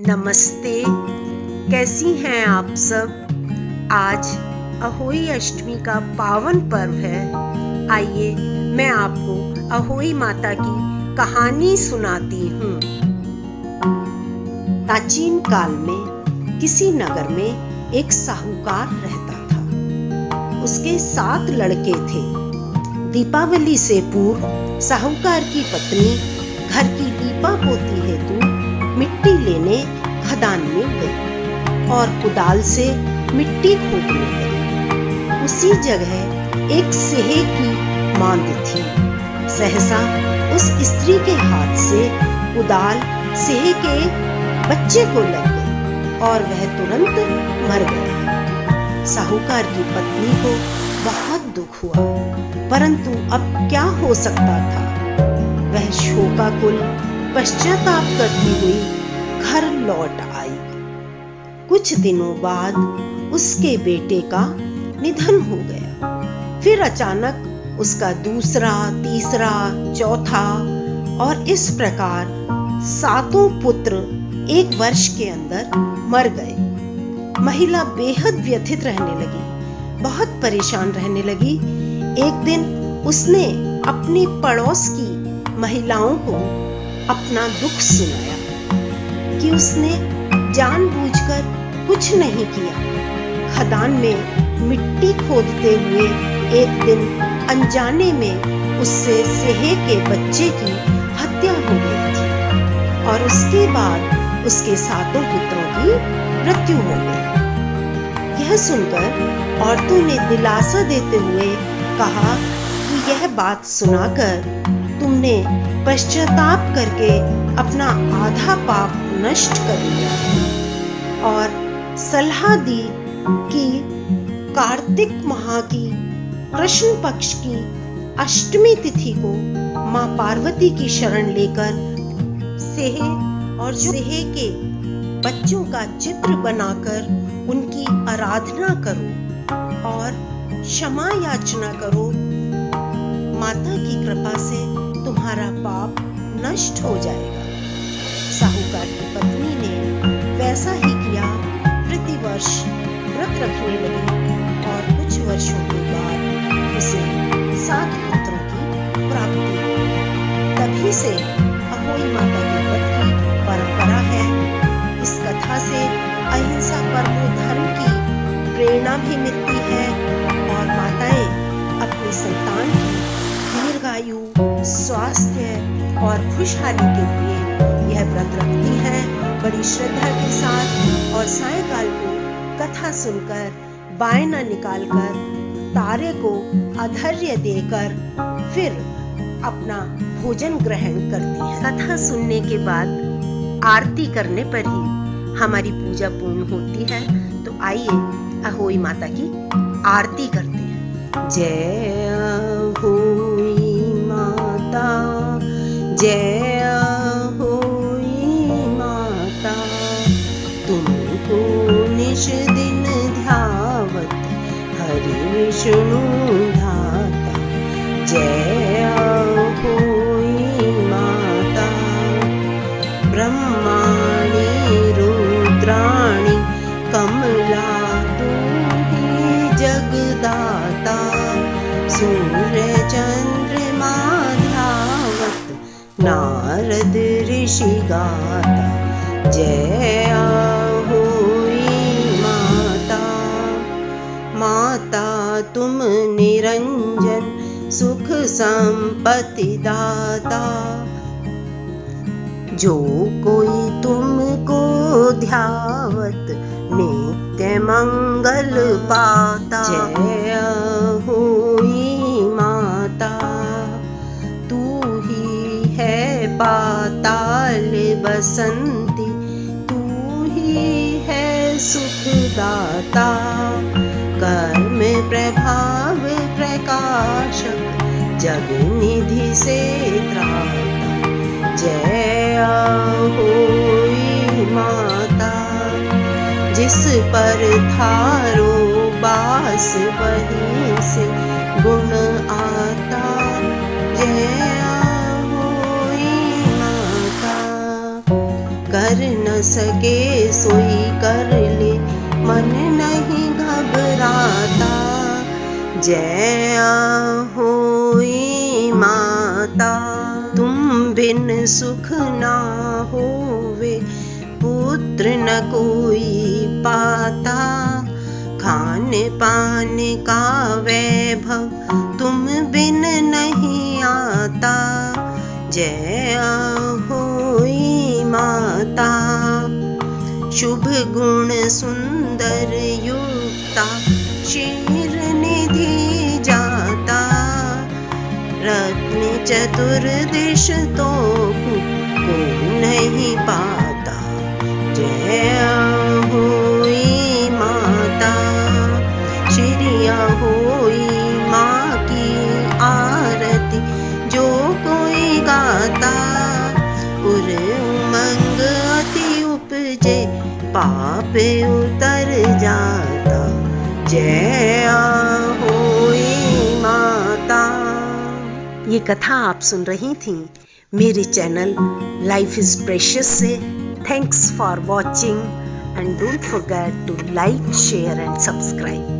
नमस्ते, कैसी हैं आप सब। आज अहोई अष्टमी का पावन पर्व है। आइए मैं आपको अहोई माता की कहानी सुनाती हूँ। प्राचीन काल में किसी नगर में एक साहूकार रहता था। उसके 7 लड़के थे। दीपावली से पूर्व साहूकार की पत्नी घर की लीपा पोती हेतु मिट्टी लेने खदान में गई और कुदाल से मिट्टी खोदने लगी। उसी जगह एक सेहे की मांद थी। सहसा उस स्त्री के हाथ से कुदाल सेहे के बच्चे को लग गई और वह तुरंत मर गया। साहूकार की पत्नी को बहुत दुख हुआ, परंतु अब क्या हो सकता था। वह शोकाकुल पश्चाताप करती हुई घर लौट आई। कुछ दिनों बाद उसके बेटे का निधन हो गया। फिर अचानक उसका दूसरा, तीसरा, चौथा और इस प्रकार 7 पुत्र 1 वर्ष के अंदर मर गए। महिला बेहद व्यथित रहने लगी, बहुत परेशान रहने लगी। एक दिन उसने अपनी पड़ोस की महिलाओं को अपना दुख सुनाया कि उसने जानबूझकर कुछ नहीं किया। खदान में मिट्टी खोदते हुए एक दिन अनजाने में उससे सेहे के बच्चे की हत्या हो गई थी और उसके बाद उसके 7 पुत्रों की मृत्यु हो गई। यह सुनकर औरतों ने दिलासा देते हुए कहा कि यह बात सुनाकर तुमने पश्चाताप करके अपना आधा पाप नष्ट कर लिया और सलाह दी कि कार्तिक माह की कृष्ण पक्ष की अष्टमी तिथि को मां पार्वती की शरण लेकर सेहे और सेहे के बच्चों का चित्र बनाकर उनकी आराधना करो और क्षमा याचना करो। माता की कृपा से तुम्हारा पाप नष्ट हो जाएगा। साहूकार की पत्नी ने वैसा ही किया। प्रतिवर्ष व्रत रखने लगी और कुछ वर्षों के बाद उसे 7 पुत्रों की प्राप्ति हुई। तभी से अहोई माता के व्रत की परंपरा है। इस कथा से अहिंसा परमो धर्म की प्रेरणा भी मिलती है और माताएं अपनी संतान की दीर्घायु, स्वास्थ्य और खुशहाली के लिए यह व्रत रखती हैं बड़ी श्रद्धा के साथ। और सायंकाल को कथा सुनकर बायना निकालकर तारे को आधर्य देकर फिर अपना भोजन ग्रहण करती हैं। कथा सुनने के बाद आरती करने पर ही हमारी पूजा पूर्ण होती है। तो आइए अहोई माता की आरती करते हैं। जय अहोई माता, जय अहोई माता, तुमको निश दिन ध्यावत हरि विष्णु धाता। जय अहोई माता, ब्रह्माणि रुद्राणि कमला तू ही जगदाता। सूर्य चंद्रमा ध्यावत नारद ऋषि गाता। जय अहोई माता, माता तुम निरंजन सुख संपत्ति दाता। जो कोई तुमको ध्यावत नित्य मंगल पाता। जय अहोई माता, तू ही है पाताल बसंती, तू ही है सुखदाता। कर्म प्रभाव प्रकाशक, जग निधि से त्राता। जय अहोई माता, जिस पर थारो बास वहीं से गुण आता। जय अहोई माता, कर न सके सोई कर ले, मन नहीं घबराता। जय होई माता, तुम बिन सुख ना होवे, पुत्र न कोई पाता। खान पान का वैभव तुम बिन नहीं आता। जय होई माता, शुभ गुण सुंदर युक्ता, क्षीर निधि जाता। रत्न चतुर्दिश तो कोई नहीं पाता। जय होई माता, श्रिया होई माँ की आरती, जो कोई गाता। उर उमंग अति उपजे, पाप उतर जाता। जय होई माता। ये कथा आप सुन रही थी मेरे चैनल लाइफ इज प्रेशियस से। Thanks for watching and don't forget to like, share and subscribe.